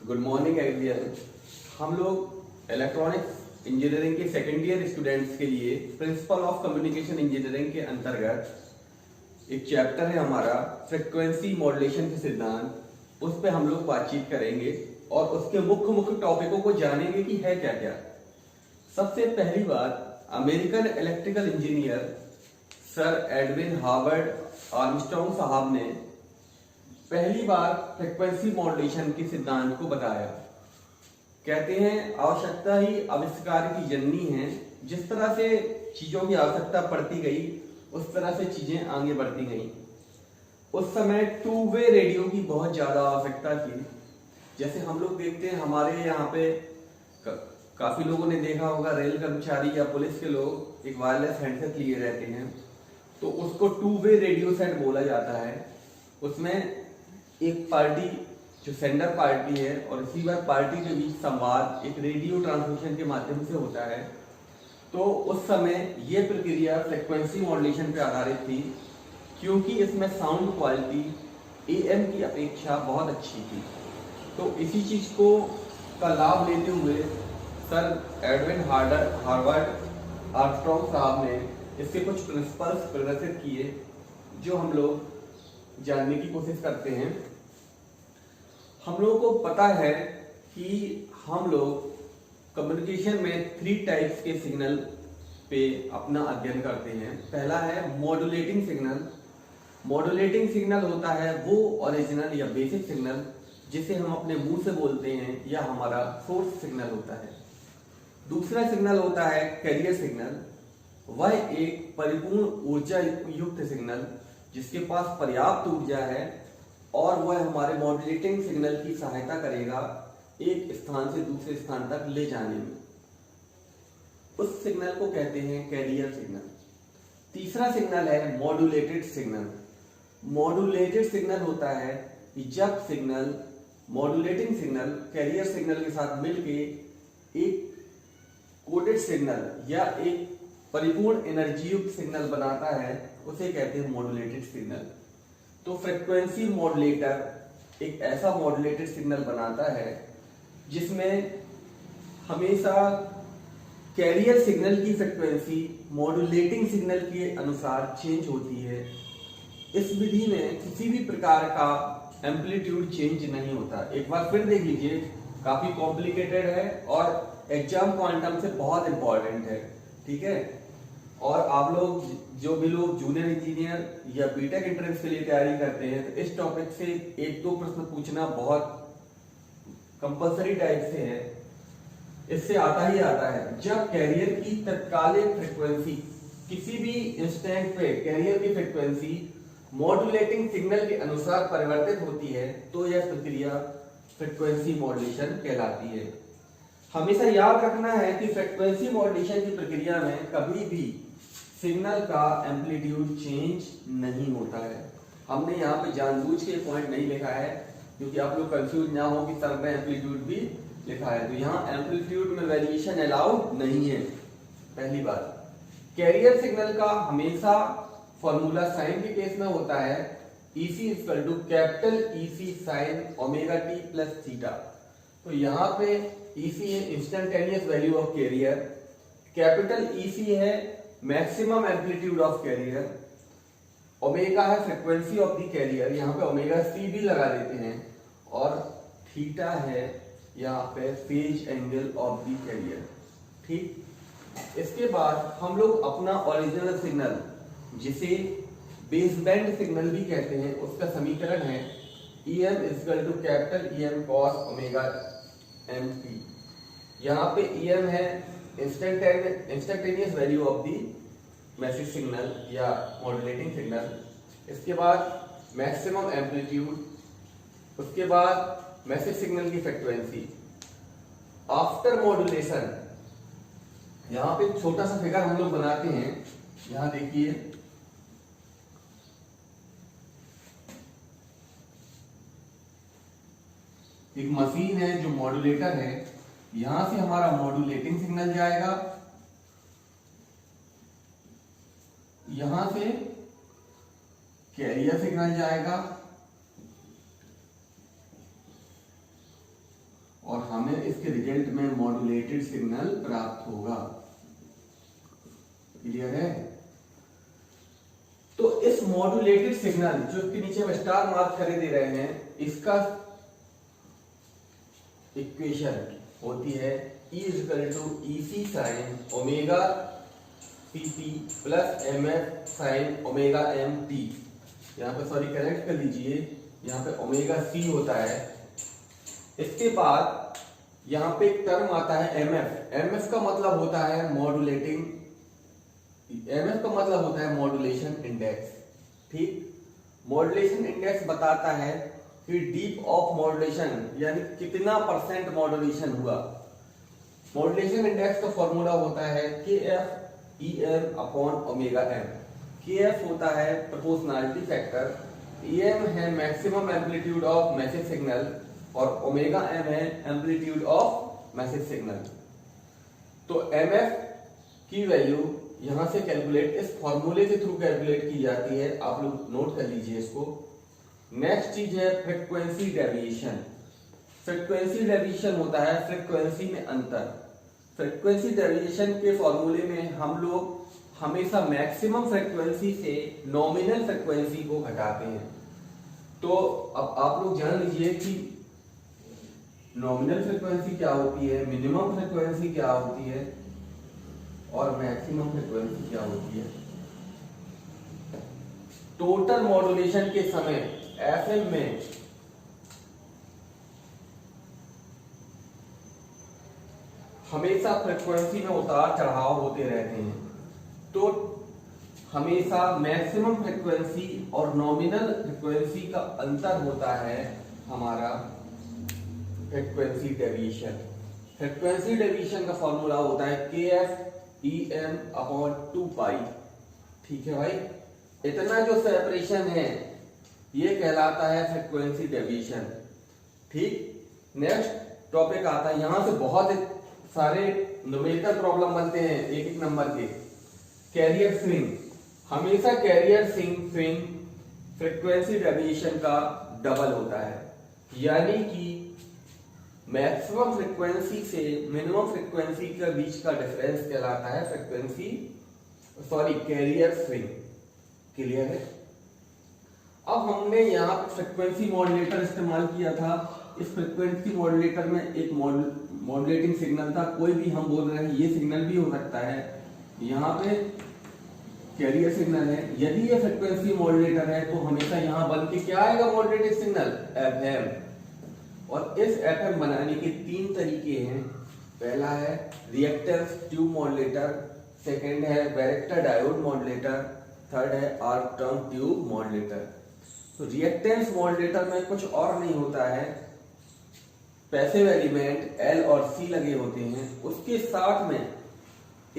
Good morning everyone. हम लोग electronics engineering के सेकेंड ईयर स्टूडेंट्स के लिए प्रिंसिपल ऑफ कम्युनिकेशन इंजीनियरिंग के अंतर्गत एक चैप्टर है हमारा फ्रीक्वेंसी मॉड्यूलेशन के सिद्धांत, उस पर हम लोग बातचीत करेंगे और उसके मुख्य मुख्य टॉपिकों को जानेंगे कि है क्या क्या। सबसे पहली बात, American electrical engineer sir Edwin Harvard Armstrong साहब ने पहली बार फ्रीक्वेंसी मॉड्यूलेशन के सिद्धांत को बताया। कहते हैं आवश्यकता ही आविष्कार की जननी है। जिस तरह से चीजों की आवश्यकता पड़ती गई उस तरह से चीजें आगे बढ़ती गई। उस समय टू वे रेडियो की बहुत ज्यादा आवश्यकता थी। जैसे हम लोग देखते हैं हमारे यहाँ पे काफी लोगों ने देखा होगा, रेल कर्मचारी या पुलिस के लोग एक वायरलेस हेडसेट लिए रहते हैं, तो उसको टू वे रेडियो सेट बोला जाता है। उसमें एक पार्टी जो सेंडर पार्टी है और रिसीवर पार्टी के बीच संवाद एक रेडियो ट्रांसमिशन के माध्यम से होता है। तो उस समय ये प्रक्रिया फ्रीक्वेंसी मॉड्यूलेशन पर आधारित थी, क्योंकि इसमें साउंड क्वालिटी एएम की अपेक्षा बहुत अच्छी थी। तो इसी चीज को का लाभ लेते हुए सर एडविन हार्वर्ड आर्मस्ट्रॉन्ग साहब ने इसके कुछ प्रिंसिपल्स प्रदर्शित किए, जो हम लोग जानने की कोशिश करते हैं। हम लोगों को पता है कि हम लोग कम्युनिकेशन में 3 टाइप्स के सिग्नल पे अपना अध्ययन करते हैं। पहला है मॉड्यूलेटिंग सिग्नल। मॉड्यूलेटिंग सिग्नल होता है वो ओरिजिनल या बेसिक सिग्नल जिसे हम अपने मुंह से बोलते हैं या हमारा सोर्स सिग्नल होता है। दूसरा सिग्नल होता है कैरियर सिग्नल। वह एक परिपूर्ण ऊर्जा युक्त सिग्नल जिसके पास पर्याप्त ऊर्जा है और वह हमारे मॉड्यूलेटिंग सिग्नल की सहायता करेगा एक स्थान से दूसरे स्थान तक ले जाने में। उस सिग्नल को कहते हैं कैरियर सिग्नल। तीसरा सिग्नल है मॉड्यूलेटेड सिग्नल। मॉड्यूलेटेड सिग्नल होता है कि जब signal modulating signal carrier signal के साथ मिलके एक कोडेड सिग्नल या एक परिपूर्ण एनर्जी युक्त सिग्नल बनाता है, उसे कहते हैं मॉड्यूलेटेड सिग्नल। तो फ्रीक्वेंसी मॉड्यूलेटर एक ऐसा मॉड्यूलेटेड सिग्नल बनाता है जिसमें हमेशा कैरियर सिग्नल की फ्रीक्वेंसी मॉड्यूलेटिंग सिग्नल के अनुसार चेंज होती है। इस विधि में किसी भी प्रकार का एम्पलीट्यूड चेंज नहीं होता। एक बार फिर देख लीजिए, काफी कॉम्प्लिकेटेड है और एग्जाम क्वांटम से बहुत इंपॉर्टेंट है, ठीक है। और आप लोग जो भी लोग जूनियर इंजीनियर या बीटेक एंट्रेंस के लिए तैयारी करते हैं, तो इस टॉपिक से 1-2 प्रश्न पूछना बहुत कंपलसरी टाइप से है। इससे आता ही आता है जब कैरियर की तत्कालिक फ्रीक्वेंसी किसी भी इंस्टेंट पे कैरियर की फ्रीक्वेंसी मॉड्यूलेटिंग सिग्नल के अनुसार परिवर्तित होती है, तो यह प्रक्रिया फ्रीक्वेंसी मॉड्यूलेशन कहलाती है। हमेशा याद रखना है कि फ्रीक्वेंसी मॉड्यूलेशन की प्रक्रिया में कभी भी सिग्नल का एम्पलीट्यूड चेंज नहीं होता है। हमने यहाँ पे जानबूझ के पॉइंट नहीं लिखा है क्योंकि आप लोग कंफ्यूज ना हो कि सर में एम्पलीट्यूड भी लिखा है, तो यहाँ एम्पलीट्यूड में वेरिएशन अलाउड नहीं है। पहली बात, कैरियर सिग्नल का हमेशा फॉर्मूला साइन के केस में होता है EC equal to capital EC sine omega t plus theta. तो यहाँ पे EC है instantaneous value of carrier, capital EC है maximum amplitude of carrier, omega है फ्रीक्वेंसी ऑफ द कैरियर, यहाँ पे ओमेगा C भी लगा देते हैं, और थीटा है यहाँ पे phase angle of the carrier, ठीक। इसके बाद हम लोग अपना ओरिजिनल सिग्नल जिसे बेस बैंड सिग्नल भी कहते हैं, उसका समीकरण है EM equal to capital EM cos omega MT। यहाँ पे EM है instantaneous value of the message signal या मॉड्यूलेटिंग सिग्नल। इसके बाद मैक्सिमम एम्पलीट्यूड, उसके बाद मैसेज सिग्नल की फ्रीक्वेंसी। आफ्टर मॉड्यूलेशन यहाँ पे छोटा सा फिगर हम लोग बनाते हैं। यहाँ देखिए, एक मशीन है जो मॉड्यूलेटर है, यहां से हमारा मॉड्यूलेटिंग सिग्नल जाएगा, यहां से कैरियर सिग्नल जाएगा, और हमें इसके रिजल्ट में मॉड्यूलेटेड सिग्नल प्राप्त होगा। क्लियर है? तो इस मॉड्यूलेटेड सिग्नल जो इसके नीचे हम स्टार मार्क करे दे रहे हैं, इसका इक्वेशन होती है E = EC sin omega CT plus MF sin omega MT। यहाँ पे सॉरी करेक्ट कर लीजिए, यहाँ पे ओमेगा C होता है। इसके बाद यहाँ पे एक टर्म आता है MF का मतलब होता है मॉड्यूलेटिंग, MF का मतलब होता है मॉड्यूलेशन इंडेक्स। ठीक, मॉड्यूलेशन इंडेक्स बताता है कि डीप ऑफ मॉड्यूलेशन यानी कितना % मॉड्यूलेशन हुआ। मॉड्यूलेशन इंडेक्स का फॉर्मूला होता है KF/EM/ओमेगा m। KF होता है प्रोपोर्शनैलिटी फैक्टर, EM है maximum amplitude of message signal और ओमेगा m है एम्पलीट्यूड ऑफ मैसेज सिग्नल। तो MF की वैल्यू यहां से कैलकुलेट, इस फॉर्मूले के थ्रू कैलकुलेट की जाती है। आप लोग नोट कर लीजिए इसको। नेक्स्ट चीज है फ्रीक्वेंसी डेविएशन। फ्रीक्वेंसी डेविएशन होता है फ्रीक्वेंसी में अंतर। फ्रीक्वेंसी डेविएशन के फॉर्मूले में हम लोग हमेशा मैक्सिमम फ्रीक्वेंसी से नॉमिनल फ्रीक्वेंसी को घटाते हैं। तो अब आप लोग जान लीजिए कि नॉमिनल फ्रीक्वेंसी क्या होती है, मिनिमम फ्रीक्वेंसी क्या होती है और मैक्सिमम फ्रीक्वेंसी क्या होती है। टोटल मॉड्यूलेशन के समय FM में हमेशा फ्रीक्वेंसी में उतार चढ़ाव होते रहते हैं। तो हमेशा मैक्सिमम फ्रीक्वेंसी और नॉमिनल फ्रीक्वेंसी का अंतर होता है हमारा फ्रीक्वेंसी डेविएशन। फ्रीक्वेंसी डेविएशन का फॉर्मूला होता है KF/EM/2π। ठीक है भाई, इतना जो सेपरेशन है ये कहलाता है फ्रीक्वेंसी डेविएशन। ठीक, नेक्स्ट टॉपिक आता है, यहां से बहुत सारे न्यूमेरिकल प्रॉब्लम बनते हैं एक एक नंबर के। कैरियर स्विंग, हमेशा कैरियर स्विंग फ्रीक्वेंसी डेविएशन का डबल होता है, यानी कि मैक्सिमम फ्रीक्वेंसी से मिनिमम फ्रीक्वेंसी के बीच का डिफरेंस कहलाता है कैरियर स्विंग। क्लियर है? अब हमने यहाँ पे फ्रीक्वेंसी मॉड्यूलेटर इस्तेमाल किया था। इस फ्रीक्वेंसी मॉड्यूलेटर में एक मॉड्यूलेटिंग सिग्नल था, कोई भी हम बोल रहे हैं ये सिग्नल भी हो सकता है। यहाँ पे कैरियर सिग्नल है। यदि ये फ्रीक्वेंसी मॉड्यूलेटर है तो हमेशा यहाँ बन के क्या आएगा मॉड्यूलेटेड सिग्नल FM। और इस FM बनाने के 3 तरीके हैं। पहला है रिएक्टेंस ट्यूब मॉड्यूलेटर, सेकंड है वैरेक्टर डायोड मॉड्यूलेटर, थर्ड है आर्क टर्न ट्यूब मॉड्यूलेटर। तो रिएक्टेंस मॉड्यूलेटर में कुछ और नहीं होता है, पैसिव एलिमेंट L और C लगे होते हैं, उसके साथ में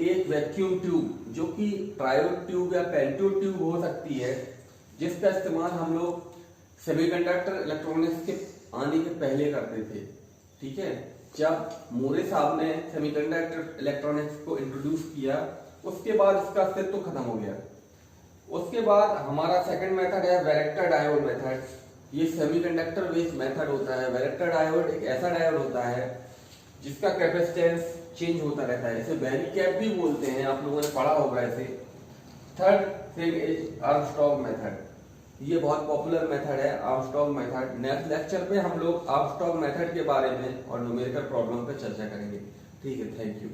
एक वैक्यूम ट्यूब जो कि ट्रायोड ट्यूब या पेंटोड ट्यूब हो सकती है, जिसका इस्तेमाल हम लोग सेमीकंडक्टर इलेक्ट्रॉनिक्स के आने के पहले करते थे। ठीक है, जब मोरे साहब ने सेमीकंडक्टर इलेक्ट्रॉनिक्स को इंट्रोड्यूस किया उसके बाद इसका अस्तित्व तो खत्म हो गया। उसके बाद हमारा सेकंड मेथड है वैरेक्टर डायोड मेथड। ये सेमीकंडक्टर बेस्ड मेथड होता है। वैरेक्टर डायोड एक ऐसा डायोड होता है जिसका कैपेसिटेंस चेंज होता रहता है, इसे वैरी कैप भी बोलते हैं, आप लोगों ने पढ़ा होगा इसे। Third thing is Armstrong method, ये बहुत पॉपुलर मेथड है आर्मस्ट्रांग मेथड। नेक्स्ट लेक्चर पे हम लोग आर्मस्ट्रांग मेथड के बारे में और न्यूमेरिकल प्रॉब्लम पे चर्चा करेंगे। ठीक है, थैंक यू।